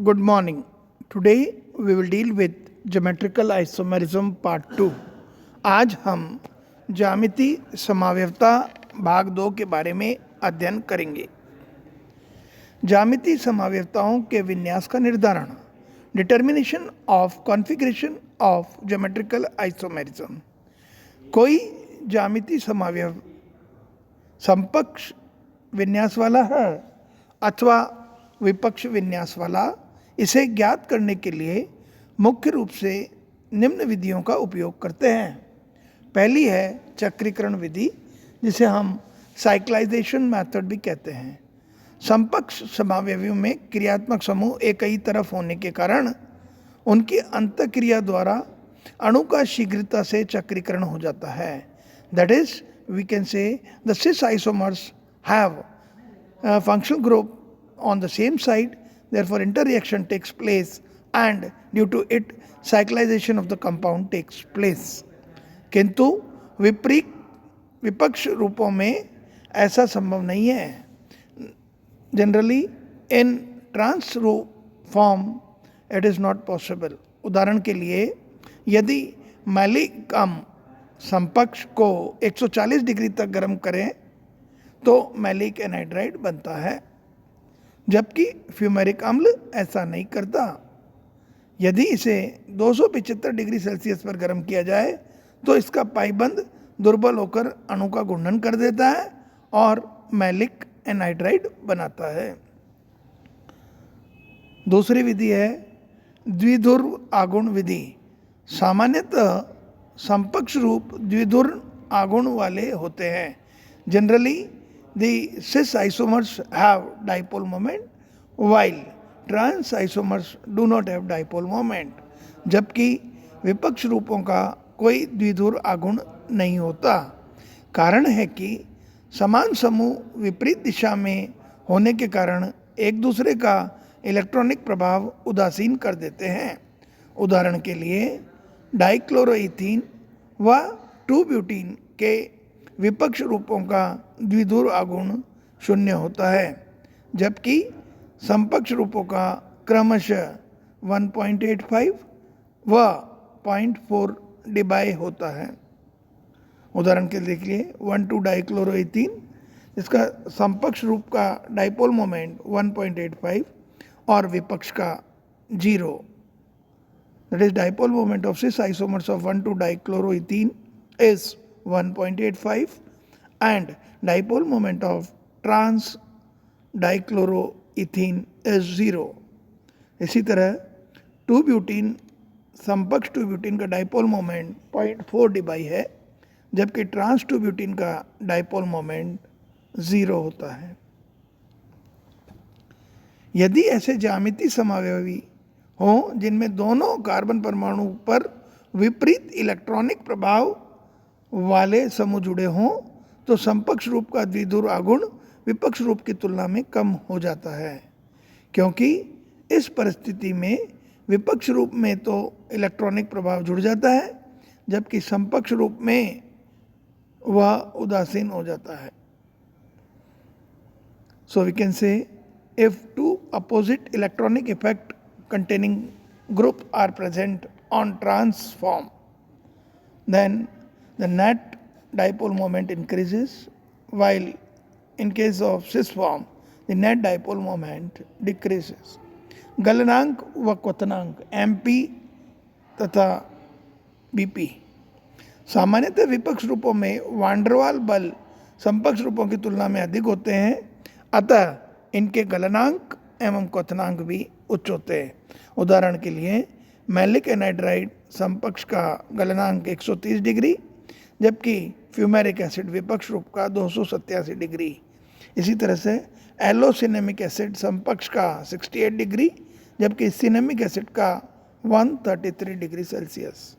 Good morning. Today we will deal with geometrical isomerism part 2. आज हम ज्यामिति समावयवता भाग 2 के बारे में अध्ययन करेंगे। ज्यामिति समावयवताओं के विन्यास का निर्धारण, determination of configuration of geometrical isomerism. कोई ज्यामिति समावयव समपक्ष विन्यास वाला है अथवा विपक्ष विन्यास वाला, इसे ज्ञात करने के लिए मुख्य रूप से निम्न विधियों का उपयोग करते हैं। पहली है चक्रीकरण विधि, जिसे हम साइक्लाइजेशन मेथड भी कहते हैं। समपक्ष समावयवियों में क्रियात्मक समूह एक ही तरफ होने के कारण उनकी अंतःक्रिया द्वारा अणु का शीघ्रता से चक्रीकरण हो जाता है। That is we can say the cis isomers have functional group on the same side, therefore interreaction takes place and due to it cyclization of the compound takes place. किंतु विपरीत विपक्ष रूपों में ऐसा संभव नहीं है। Generally in trans form it is not possible. उदाहरण के लिए, यदि मैलिक अम्ल समपक्ष को 140 डिग्री तक गर्म करें तो मैलिक एनहाइड्राइड बनता है, जबकि फ्यूमेरिक अम्ल ऐसा नहीं करता। यदि इसे 275 डिग्री सेल्सियस पर गर्म किया जाए तो इसका पाइबंद दुर्बल होकर अणु का घूर्णन कर देता है और मैलिक एनहाइड्राइड बनाता है। दूसरी विधि है द्विध्रुव आघूर्ण विधि। सामान्यतः समपक्ष रूप द्विध्रुव आघूर्ण वाले होते हैं। Generally the cis isomers have dipole moment while trans isomers do not have dipole moment, जबकि विपक्ष रूपों का कोई द्विध्रुव आघूर्ण नहीं होता। कारण है कि समान समूह विपरीत दिशा में होने के कारण एक दूसरे का इलेक्ट्रॉनिक प्रभाव उदासीन कर देते हैं। उदाहरण के लिए, डाइक्लोरोइथीन व 2-ब्यूटीन के विपक्ष रूपों का द्विध्रुव आघूर्ण 0 होता है, जबकि समपक्ष रूपों का क्रमशः 1.85 व 0.4 डिबाई होता है। उदाहरण के लिए देखिए, 1,2-डाइक्लोरोइथीन, इसका समपक्ष रूप का डाइपोल मोमेंट 1.85 और विपक्ष का 0। That is dipole moment of cis isomers of 1,2-डाइक्लोरोइथीन is 1.85 and dipole moment of trans dichloroethene is 0. इसी तरह 2-ब्यूटीन समपक्ष 2-ब्यूटीन का डाइपोल मोमेंट 0.4 डिबाई है, जबकि ट्रांस 2-ब्यूटीन का डाइपोल मोमेंट 0 होता है। यदि ऐसे ज्यामिति समावयवी हों जिनमें दोनों कार्बन परमाणु पर विपरीत इलेक्ट्रॉनिक प्रभाव वाले समूह जुड़े हों तो समपक्ष रूप का द्विध्रुव आघूर्ण विपक्ष रूप की तुलना में कम हो जाता है, क्योंकि इस परिस्थिति में विपक्ष रूप में तो इलेक्ट्रॉनिक प्रभाव जुड़ जाता है, जबकि समपक्ष रूप में वह उदासीन हो जाता है। So we can say if two opposite electronic effect containing group are present on trans form, then the net dipole moment increases, while in case of cis form the net dipole moment decreases. गलनांक व क्वथनांक MP तथा BP। सामान्यतः विपक्ष रूपों में van der Waal बल समपक्ष रूपों की तुलना में अधिक होते हैं, अतः इनके गलनांक एवं क्वथनांक भी उच्च होते हैं। उदाहरण के लिए, मैलिक एनहाइड्राइड समपक्ष का गलनांक 130 डिग्री, जबकि फ्यूमेरिक एसिड विपक्ष रूप का 287 डिग्री। इसी तरह से एलोसिनेमिक एसिड समपक्ष का 68 डिग्री, जबकि सिनेमिक एसिड का 133 डिग्री सेल्सियस।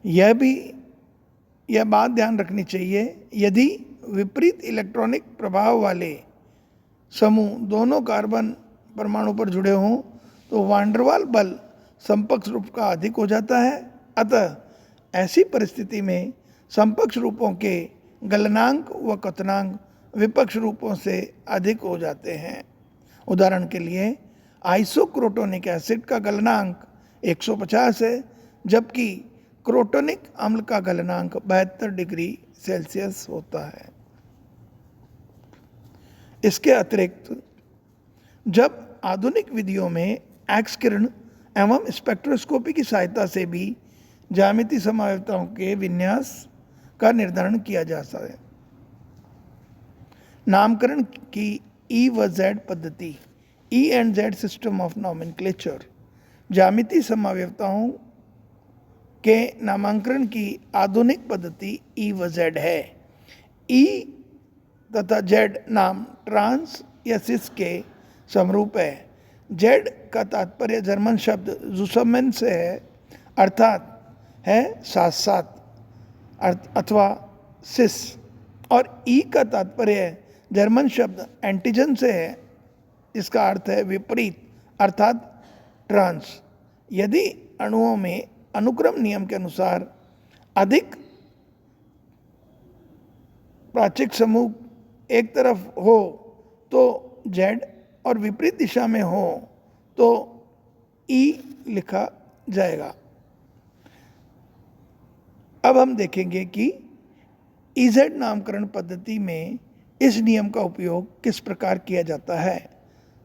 यह बात ध्यान रखनी चाहिए, यदि विपरीत इलेक्ट्रॉनिक प्रभाव वाले समूह दोनों कार्बन परमाणु पर जुड़े हों तो वांडरवाल बल समपक्ष रूप का अधिक हो जाता है, अतः ऐसी परिस्थिति में समपक्ष रूपों के गलनांक व क्वथनांक विपक्ष रूपों से अधिक हो जाते हैं उदाहरण के लिए आइसोक्रोटोनिक एसिड का गलनांक 150 है, जबकि क्रोटोनिक अम्ल का गलनांक 72 डिग्री सेल्सियस होता है। इसके अतिरिक्त जब आधुनिक विधियों में एक्स किरण एवं स्पेक्ट्रोस्कोपी की सहायता से भी ज्यामितीय समावयवताओं के विन्यास का निर्धारण किया जा सकता है। नामकरण की ई व जेड पद्धति, E and Z system of nomenclature, ज्यामितीय समावयवताओं के नामांकन की आधुनिक पद्धति ई व जेड है। ई तथा जेड नाम ट्रांस या सिस के समरूप है। जेड का तात्पर्य जर्मन शब्द जुसमेन से है, अर्थात है साथ साथ अथवा सिस, और ई का तात्पर्य जर्मन शब्द एंटीजन से है, इसका अर्थ है विपरीत अर्थात ट्रांस। यदि अणुओं में अनुक्रम नियम के अनुसार अधिक प्राचीक समूह एक तरफ हो तो जेड और विपरीत दिशा में हो तो ई लिखा जाएगा। अब हम देखेंगे कि इजेड नामकरण पद्धति में इस नियम का उपयोग किस प्रकार किया जाता है।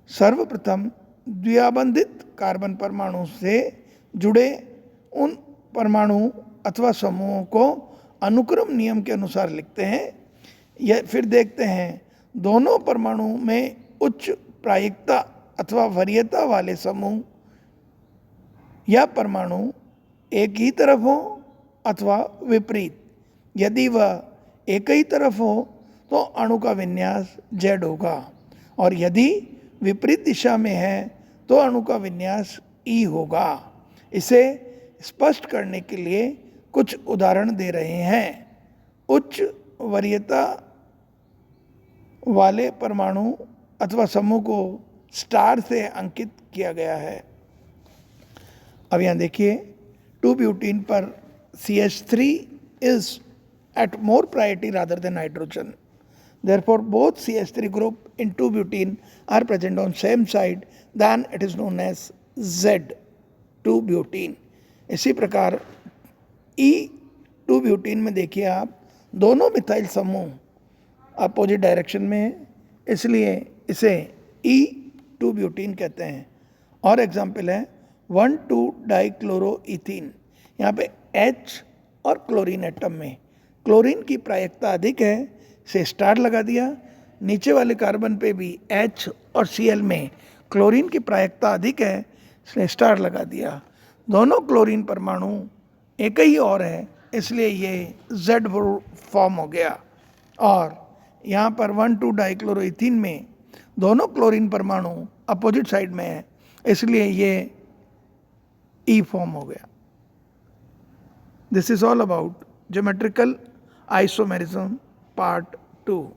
सर्वप्रथम द्विआबंधित कार्बन परमाणु से जुड़े उन परमाणु अथवा समूहों को अनुक्रम नियम के अनुसार लिखते हैं। यह फिर देखते हैं दोनों परमाणु में उच्च प्रायिकता अथवा वरीयता वाले समूह या परमाणु एक ही तरफ हो अथवा विपरीत। यदि वह एक ही तरफ हो तो अणु का विन्यास जेड होगा, और यदि विपरीत दिशा में है तो अणु का विन्यास ई होगा। इसे स्पष्ट करने के लिए कुछ उदाहरण दे रहे हैं। उच्च वरीयता वाले परमाणु अथवा समूह को स्टार से अंकित किया गया है। अब यहाँ देखिए 2-ब्यूटीन पर CH3 is at more priority rather than hydrogen. Therefore, both CH3 group in 2-butene are present on same side, then it is known as Z2-butene. इसी प्रकार E2-butene में देखिए आप दोनों मिथाइल समूह अपोजिट डायरेक्शन में है, इसलिए इसे E2-butene कहते हैं। और एग्जाम्पल है 1,2-डाइक्लोरोइथीन। यहाँ पे H और क्लोरीन एटम में क्लोरीन की प्रायिकता अधिक है से स्टार लगा दिया। नीचे वाले कार्बन पे भी H और Cl में क्लोरीन की प्रायिकता अधिक है से स्टार लगा दिया। दोनों क्लोरीन परमाणु एक ही और है, इसलिए ये Z फॉर्म हो गया। और यहाँ पर 1,2-डाइक्लोरोइथीन में दोनों क्लोरीन परमाणु अपोजिट साइड में है, इसलिए ये E फॉर्म हो गया। This is all about geometrical isomerism part 2.